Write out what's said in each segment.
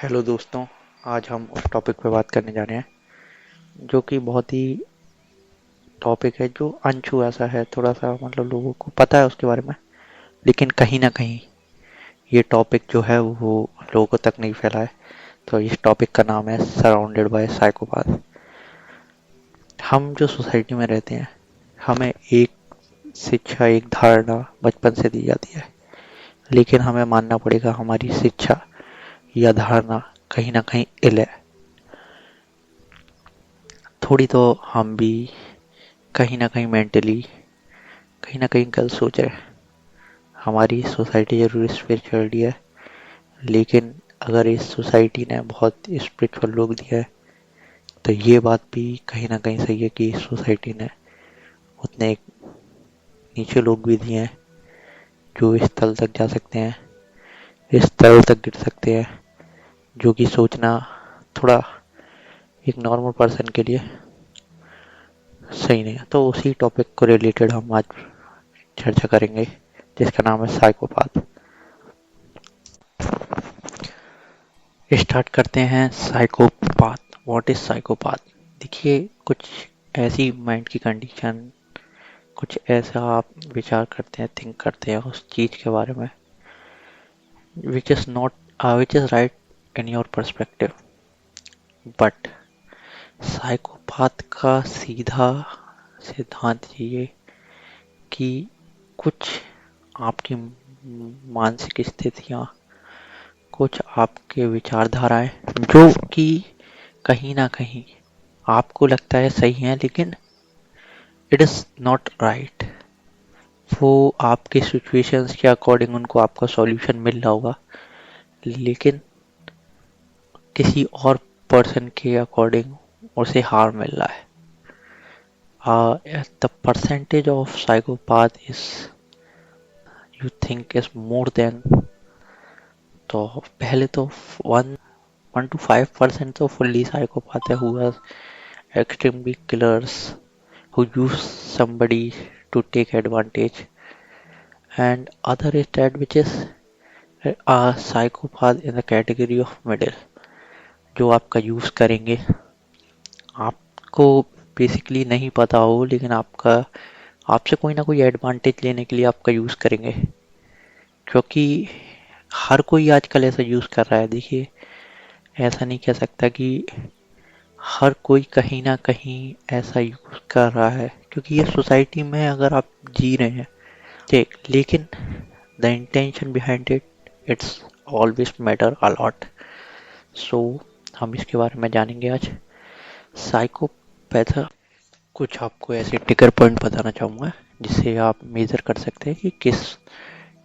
Hello दोस्तों। आज हम उस टॉपिक पे बात करने जा रहे हैं जो कि बहुत ही टॉपिक है, जो अनछुआ सा है, थोड़ा सा मतलब लोगों को पता है उसके बारे में, लेकिन कहीं ना कहीं ये टॉपिक जो है वो लोगों को तक नहीं फैला है। तो इस टॉपिक का नाम है सराउंडेड बाय साइकोपाथ। हम जो सोसाइटी में रहते हैं, हमें एक शिक्षा, एक धारणा बचपन से दी जाती है, लेकिन हमें मानना पड़ेगा हमारी शिक्षा या धारणा कहीं ना कहीं इल है। थोड़ी तो हम भी कहीं ना कहीं मेंटली कहीं ना कहीं गलत सोच रहे हैं। हमारी सोसाइटी जरूर स्पिरिचुअलिटी है, लेकिन अगर इस सोसाइटी ने बहुत स्पिरिचुअल लोग दिया है, तो ये बात भी कहीं ना कहीं सही है कि इस सोसाइटी ने उतने नीचे लोग भी दिए हैं जो इस तल तक जा सकते हैं, इस तल तक गिर सकते हैं, जो कि सोचना थोड़ा एक नॉर्मल पर्सन के लिए सही नहीं है। तो उसी टॉपिक को रिलेटेड हम आज चर्चा करेंगे, जिसका नाम है साइकोपाथ। स्टार्ट करते हैं। Psychopath, what is psychopath? देखिए, कुछ ऐसी माइंड की कंडीशन, कुछ ऐसा आप विचार करते हैं, थिंक करते हैं उस चीज के बारे में which is not which is right in your perspective, but psychopath का सीधा सिद्धांत ये कि कुछ आपकी मानसिक स्थितियां, कुछ आपके विचारधाराएं जो कि कहीं ना कहीं आपको लगता है सही है, लेकिन इट इज नॉट राइट। वो आपके सिचुएशंस के अकॉर्डिंग उनको आपका सॉल्यूशन मिल रहा होगा, लेकिन किसी और पर्सन के अकॉर्डिंग उसे हार्म मिल रहा है। The percentage of psychopath is, you think, is more than, तो पहले तो 1 to 5% तो फुल्ली साइकोपाथ है, who are extremely killers, who use somebody to take advantage, and other is that which is a psychopath in the category of middle, जो आपका use करेंगे, आपको basically नहीं पता हो, लेकिन आपसे कोई ना कोई एडवांटेज लेने के लिए आपका यूज करेंगे, क्योंकि हर कोई आजकल ऐसा यूज कर रहा है। देखिए, ऐसा नहीं कह सकता कि हर कोई कहीं ना कहीं ऐसा यूज कर रहा है, क्योंकि ये सोसाइटी में अगर आप जी रहे हैं ठीक, लेकिन the intention behind it, it's always matter a lot. So हम इसके बारे में जानेंगे आज। साइकोपैथ, कुछ आपको ऐसे टिकर पॉइंट बताना चाहूँगा जिससे आप मेजर कर सकते हैं कि किस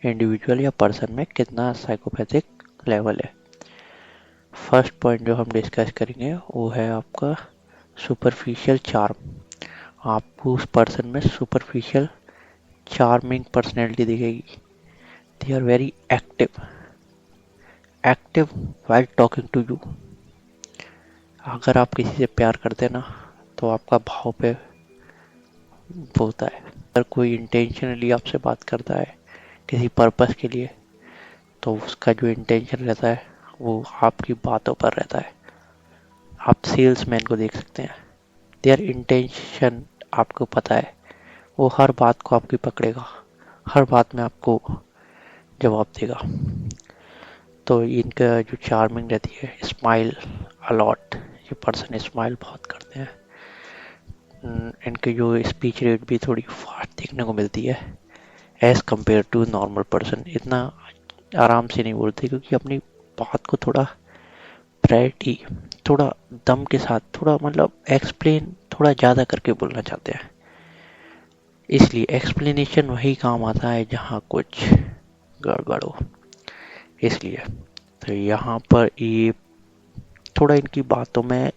इंडिविजुअल या पर्सन में कितना साइकोपैथिक लेवल है। फर्स्ट पॉइंट जो हम डिस्कस करेंगे वो है आपका सुपरफिशियल चार्म। आपको उस पर्सन में सुपरफिशियल चार्मिंग पर्सनैलिटी दिखेगी। They are very active while talking to you. अगर आप किसी से प्यार करते हैं ना, तो आपका भाव पे होता है। अगर कोई इंटेंशनली आपसे बात करता है किसी पर्पस के लिए, तो उसका जो इंटेंशन रहता है वो आपकी बातों पर रहता है। आप सेल्समैन को देख सकते हैं, देयर इंटेंशन आपको पता है, वो हर बात को आपकी पकड़ेगा, हर बात में आपको जवाब देगा। तो इनका जो चार्मिंग रहती है, स्माइल अलॉट, ये पर्सन स्माइल बहुत करते हैं। इनकी जो स्पीच रेट भी थोड़ी फास्ट देखने को मिलती है as compared to normal person. इतना आराम से नहीं बोलते, क्योंकि अपनी बात को थोड़ा प्रायोरिटी, थोड़ा दम के साथ, थोड़ा मतलब एक्सप्लेन थोड़ा ज़्यादा करके बोलना चाहते हैं। इसलिए एक्सप्लेनेशन वही काम आता है जहाँ कुछ गड़बड़ हो। इसलिए तो यहाँ पर ये थोड़ा इनकी बातों में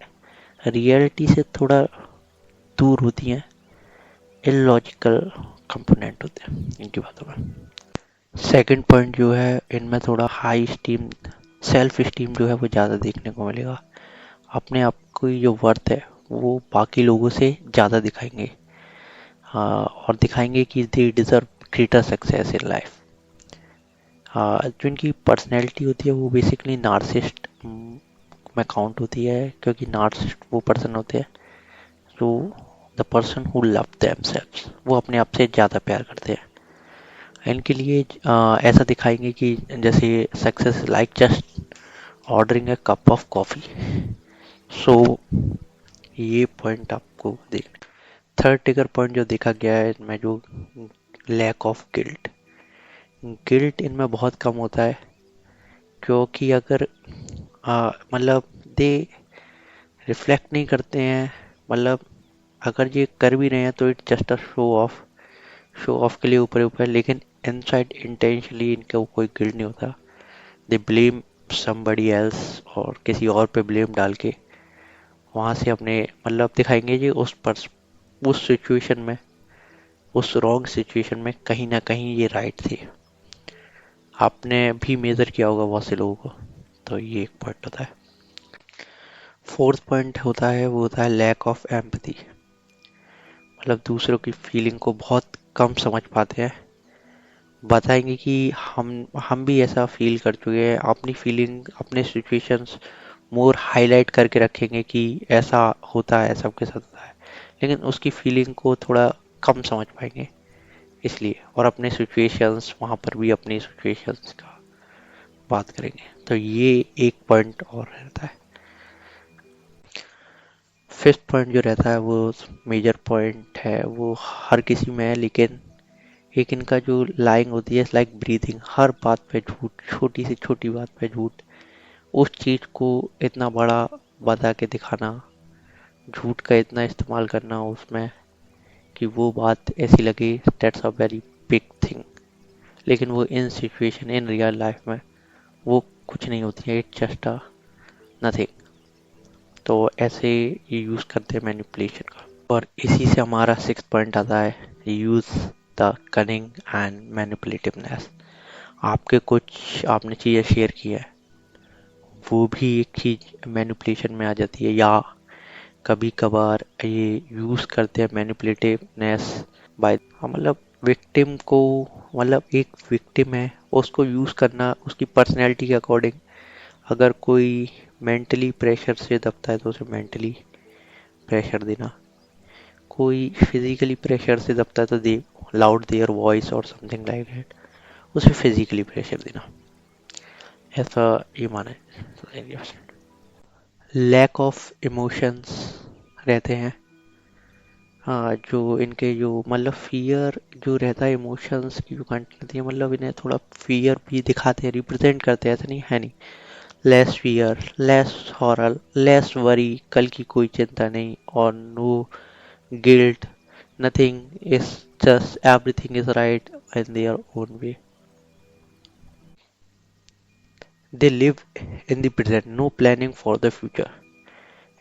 रियलिटी से थोड़ा दूर होती हैं, इलॉजिकल कंपोनेंट होते हैं इनकी बातों में। सेकंड पॉइंट जो है, इनमें थोड़ा हाई स्टीम, सेल्फ स्टीम जो है वो ज़्यादा देखने को मिलेगा। अपने आप की जो वर्थ है वो बाकी लोगों से ज़्यादा दिखाएंगे, और दिखाएंगे कि they deserve greater success in life. जो इनकी पर्सनैलिटी होती है वो बेसिकली नार्सिस्ट में काउंट होती है, क्योंकि नार्सिसिस्ट वो पर्सन होते हैं जो the person who love themselves, वो अपने आप से ज़्यादा प्यार करते हैं। इनके लिए ऐसा दिखाएंगे कि जैसे success like just ordering a cup of coffee. So ये पॉइंट आपको देख। थर्ड ट्रिगर पॉइंट जो देखा गया है इनमें, जो लैक ऑफ गिल्ट। गिल्ट इनमें बहुत कम होता है, क्योंकि अगर मतलब दे रिफ्लेक्ट नहीं करते हैं, मतलब अगर ये कर भी रहे हैं तो it's just a show off के लिए ऊपर ऊपर, लेकिन इनसाइड इंटेंशनली इनका कोई गिल्ट नहीं होता। दे ब्लेम समबडी एल्स, और किसी और पे ब्लेम डाल के वहां से अपने मतलब दिखाएंगे जी उस सिचुएशन में, उस रॉन्ग सिचुएशन में कहीं ना कहीं ये राइट थे। आपने भी मेजर किया होगा बहुत से लोगों को। तो ये एक पॉइंट होता है। फोर्थ पॉइंट होता है, वो होता है लैक ऑफ एम्पैथी। मतलब दूसरों की फीलिंग को बहुत कम समझ पाते हैं। बताएंगे कि हम भी ऐसा फील कर चुके हैं, अपनी फीलिंग अपने सिचुएशंस मोर हाईलाइट करके रखेंगे कि ऐसा होता है, सबके साथ होता है, लेकिन उसकी फीलिंग को थोड़ा कम समझ पाएंगे इसलिए। और अपने सिचुएशंस, वहाँ पर भी अपनी सिचुएशंस का बात करेंगे। तो ये एक पॉइंट और रहता है। फिफ्थ पॉइंट जो रहता है वो मेजर पॉइंट है, वो हर किसी में है, लेकिन एक इनका जो लाइंग होती है लाइक ब्रीथिंग। हर बात पे झूठ, छोटी से छोटी बात पे झूठ, उस चीज को इतना बड़ा बता के दिखाना, झूठ का इतना इस्तेमाल करना उसमें कि वो बात ऐसी लगे that's a very big thing, लेकिन वो इन सिचुएशन इन रियल लाइफ में वो कुछ नहीं होती है, इट्स जस्ट अ नथिंग। तो ऐसे ये यूज करते हैं मैनिपुलेशन का। और इसी से हमारा सिक्स्थ पॉइंट आता है, यूज द कनिंग एंड मैनिपुलेटिवनेस। आपके कुछ आपने चीज़ें शेयर की है, वो भी एक चीज मैनिपुलेशन में आ जाती है। या कभी कभार ये यूज करते हैं मैनिपुलेटिवनेस बाय, मतलब विक्टिम को, मतलब एक विक्टिम है उसको यूज करना उसकी पर्सनैलिटी के अकॉर्डिंग। अगर कोई मेंटली प्रेशर से दबता है तो उसे मेंटली प्रेशर देना, कोई फिजिकली प्रेशर से दबता है तो दे लाउड देयर वॉइस और समथिंग लाइक दैट, उसे फिजिकली प्रेशर देना, ऐसा ये माना है। लैक ऑफ इमोशंस रहते हैं। हाँ, जो इनके जो मतलब फियर जो रहता है, इमोशंस की जो कंटेंट है, मतलब इन्हें थोड़ा फियर भी दिखाते हैं, रिप्रेजेंट करते हैं, ऐसा नहीं है नहीं। Less fear, less horror, less worry, कल की कोई चिंता नहीं, और no guilt, nothing is just everything is right in their own way. They live in the present, no planning for the future.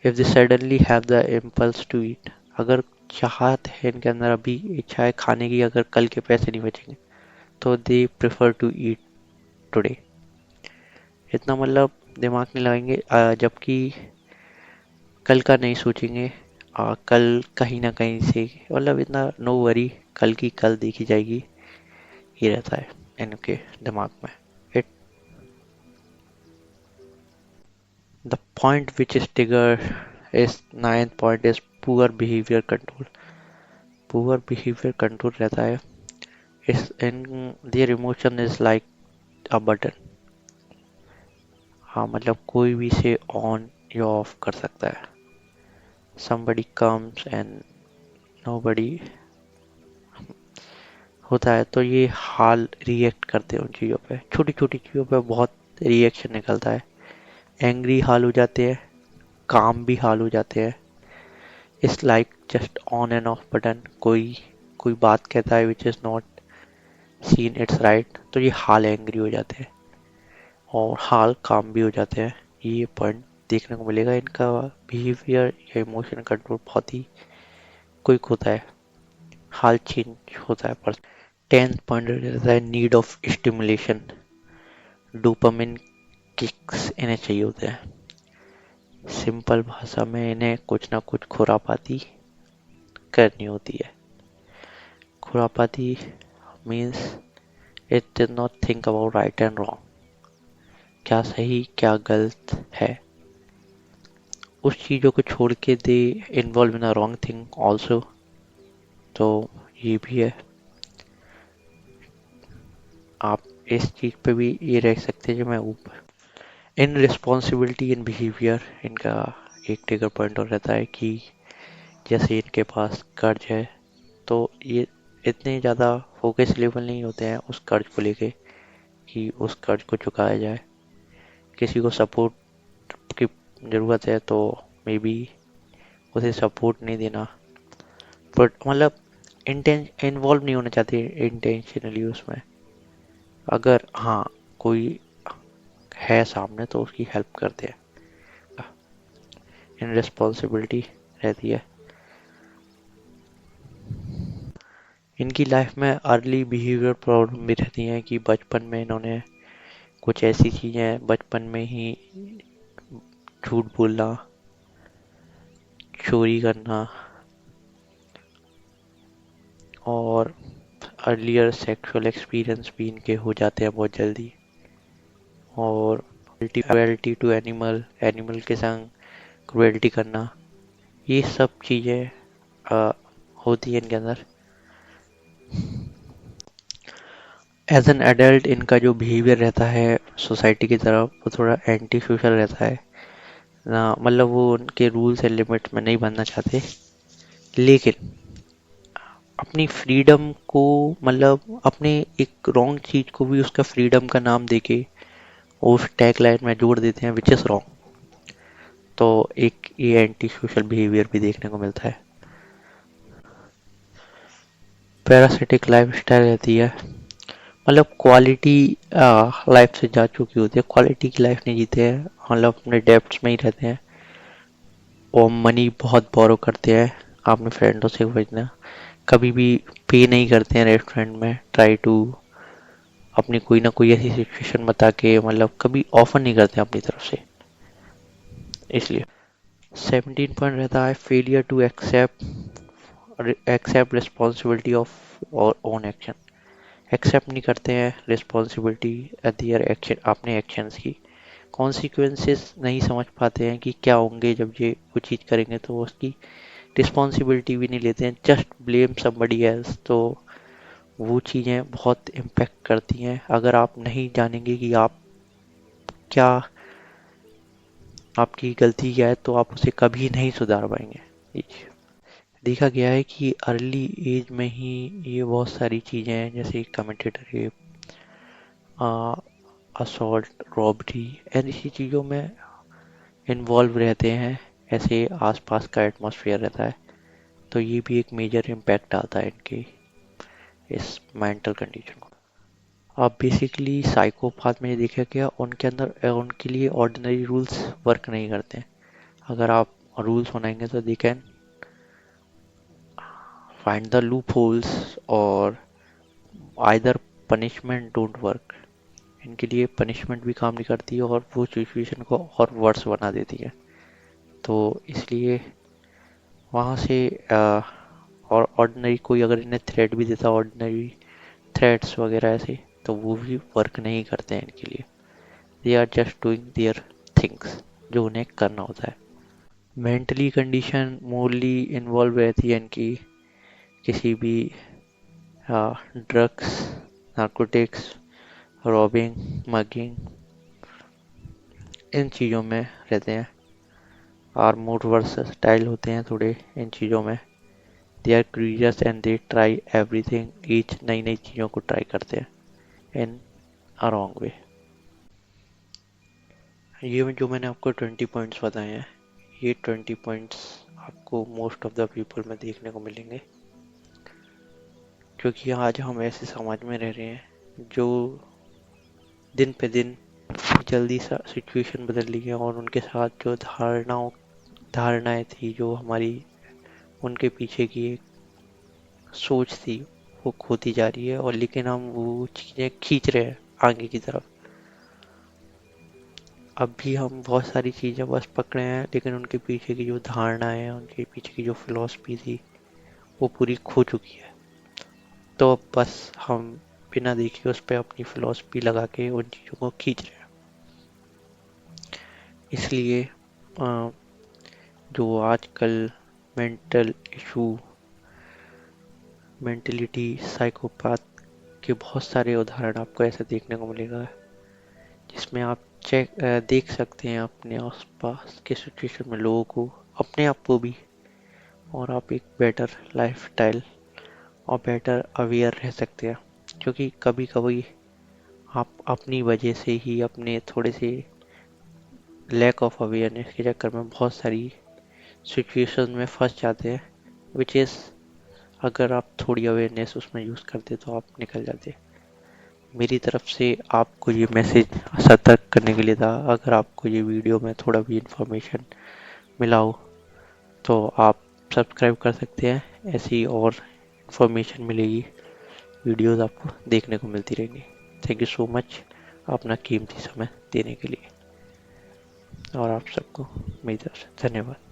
If they suddenly have the impulse to eat, अगर चाहत है इनके अंदर, अभी इच्छा है खाने की, अगर कल के पैसे नहीं बचेंगे तो they prefer to eat today. इतना मतलब दिमाग नहीं लगाएंगे, जबकि कल का नहीं सोचेंगे। कल कहीं ना कहीं से, मतलब इतना नो वरी, कल की कल देखी जाएगी, ये रहता है इनके दिमाग में। It the point which is trigger is ninth point is poor behaviour control. Poor behaviour control रहता है इस in their emotion is like a button. हाँ, मतलब कोई भी इसे ऑन या ऑफ कर सकता है। somebody comes and nobody होता है, तो ये हाल रिएक्ट करते हैं उन चीज़ों पे, छोटी छोटी चीज़ों पे बहुत रिएक्शन निकलता है। एंग्री हाल हो जाते हैं, काम भी हाल हो जाते हैं। It's like just on end off button. कोई कोई बात कहता है which is not seen it's right, तो ये हाल एंग्री हो जाते हैं, और हाल काम भी हो जाते हैं। ये पॉइंट देखने को मिलेगा। इनका बिहेवियर या इमोशन कंट्रोल बहुत ही क्विक होता है, हाल चेंज होता है। पर 10th पॉइंट रहता है need of stimulation. Dopamine kicks इन्हें चाहिए होते हैं। सिंपल भाषा में इन्हें कुछ ना कुछ खुरापाती करनी होती है। खुरापाती means it does not think about right and wrong, क्या सही क्या गलत है, उस चीज़ों को छोड़ के they involve in a wrong thing also. तो ये भी है। आप इस चीज़ पे भी ये रह सकते हैं जो मैं ऊपर इन रिस्पॉन्सिबिलिटी इन बिहेवियर, इनका एक ट्रिगर पॉइंट और रहता है कि जैसे इनके पास कर्ज है तो ये इतने ज़्यादा फोकस लेवल नहीं होते हैं उस कर्ज को लेके कि उस कर्ज को चुकाया जाए। किसी को सपोर्ट की ज़रूरत है तो मे बी उसे सपोर्ट नहीं देना, बट मतलब इन्वॉल्व नहीं होना चाहते इंटेंशनली उसमें। अगर हाँ कोई है सामने तो उसकी हेल्प करते हैं, इन रिस्पॉन्सिबिलिटी रहती है। इनकी लाइफ में अर्ली बिहेवियर प्रॉब्लम भी रहती हैं कि बचपन में इन्होंने कुछ ऐसी चीज़ें बचपन में ही झूठ बोलना, चोरी करना और अर्लियर सेक्सुअल एक्सपीरियंस भी इनके हो जाते हैं बहुत जल्दी। और क्रुएल्टी टू एनिमल, एनिमल के संग क्रुएल्टी करना, ये सब चीज़ें होती है इनके अंदर। एज एन एडल्ट इनका जो बिहेवियर रहता है सोसाइटी की तरफ वो थोड़ा एंटी सोशल रहता है ना, मतलब वो उनके रूल्स एंड लिमिट्स में नहीं बनना चाहते, लेकिन अपनी फ्रीडम को, मतलब अपने एक रॉन्ग चीज को भी उसका फ्रीडम का नाम देके उस टैग लाइन में जोड़ देते हैं विच इज रॉन्ग। तो एक ये एंटी सोशल बिहेवियर भी देखने को मिलता है। पैरासिटिक लाइफ स्टाइल रहती है, मतलब क्वालिटी लाइफ से जा चुकी होती है, क्वालिटी की लाइफ नहीं जीते हैं, मतलब अपने डेब्ट्स में ही रहते हैं और मनी बहुत बोरो करते हैं अपने फ्रेंडों से खोजना, कभी भी पे नहीं करते हैं रेस्टोरेंट में, ट्राई टू अपनी कोई ना कोई ऐसी सिचुएशन बता के, मतलब कभी ऑफर नहीं करते अपनी तरफ से। इसलिए 17 पॉइंट रहता है failure to accept responsibility of our own action. Accept नहीं करते हैं रिस्पॉन्सिबिलिटी दियर एक्शन, अपने एक्शंस की कॉन्सिक्वेंसेस नहीं समझ पाते हैं कि क्या होंगे जब ये कुछ चीज़ करेंगे, तो उसकी रिस्पॉन्सिबिलिटी भी नहीं लेते हैं, जस्ट ब्लेम समबडी एल्स। तो वो चीज़ें बहुत इम्पेक्ट करती हैं। अगर आप नहीं जानेंगे कि आप क्या, आपकी गलती क्या है, तो आप उसे कभी नहीं सुधार पाएंगे। देखा गया है कि अर्ली एज में ही ये बहुत सारी चीज़ें हैं जैसे कमिटेड रेप, असॉल्ट, रॉबरी, ऐसी चीज़ों में इन्वॉल्व रहते हैं। ऐसे आसपास का एटमॉस्फेयर रहता है, तो ये भी एक मेजर इम्पैक्ट डालता है इनकी इस मेंटल कंडीशन को। अब बेसिकली साइकोपाथ में ये देखा गया उनके अंदर उनके लिए ऑर्डिनरी रूल्स वर्क नहीं करते हैं। अगर आप रूल्स बनाएंगे तो they can find the loop holes और आइदर पनिशमेंट डोंट वर्क। इनके लिए पनिशमेंट भी काम नहीं करती है और वो सिचुएशन को और वर्स बना देती है। तो इसलिए वहाँ से और ऑर्डिनरी कोई अगर इन्हें थ्रेट भी देता, ऑर्डिनरी थ्रेट्स वगैरह ऐसे, तो वो भी वर्क नहीं करते हैं इनके लिए। They are just doing their things जो उन्हें करना होता है। मेंटली कंडीशन मोरली इन्वॉल्व रहती है इनकी किसी भी ड्रग्स, नार्कोटिक्स, रॉबिंग, मगिंग, इन चीज़ों में रहते हैं। और मोर वर्सटाइल होते हैं थोड़े इन चीज़ों में। They are curious and they try everything each, नई नई चीज़ों को ट्राई करते हैं इन अ रॉन्ग वे। ये जो मैंने आपको 20 पॉइंट्स बताए हैं, ये 20 पॉइंट्स आपको मोस्ट ऑफ द पीपल में देखने को मिलेंगे, क्योंकि आज हम ऐसे समाज में रह रहे हैं जो दिन पे दिन जल्दी सा सिचुएशन बदल रही है और उनके साथ जो धारणाएं थी जो हमारी, उनके पीछे की एक सोच थी वो खोती जा रही है, और लेकिन हम वो चीज़ें खींच रहे हैं आगे की तरफ। अब भी हम बहुत सारी चीज़ें बस पकड़े हैं, लेकिन उनके पीछे की जो धारणाएं हैं, उनके पीछे की जो फिलॉसफी थी वो पूरी खो चुकी है। तो अब बस हम बिना देखे उस पर अपनी फिलॉसफी लगा के उन चीज़ों को खींच रहे हैं। इसलिए जो आजकल मेंटल इशू, मेंटलिटी, साइकोपाथ के बहुत सारे उदाहरण आपको ऐसे देखने को मिलेगा, जिसमें आप देख सकते हैं अपने आसपास के सिचुएशन में लोगों को, अपने आप को भी, और आप एक बेटर लाइफस्टाइल और बेटर अवेयर रह सकते हैं। क्योंकि कभी कभी आप अपनी वजह से ही अपने थोड़े से लैक ऑफ अवेयरनेस के चक्कर में बहुत सारी सिचुएशन में फंस जाते हैं, विच इज़ अगर आप थोड़ी अवेयरनेस उसमें यूज़ करते तो आप निकल जाते। मेरी तरफ से आपको ये मैसेज सतर्क करने के लिए था। अगर आपको ये वीडियो में थोड़ा भी इंफॉर्मेशन मिला हो तो आप सब्सक्राइब कर सकते हैं, ऐसी और इंफॉर्मेशन मिलेगी, वीडियोस आपको देखने को मिलती रहेंगी। थैंक यू सो मच अपना कीमती समय देने के लिए, और आप सबको मेरी तरफ से धन्यवाद।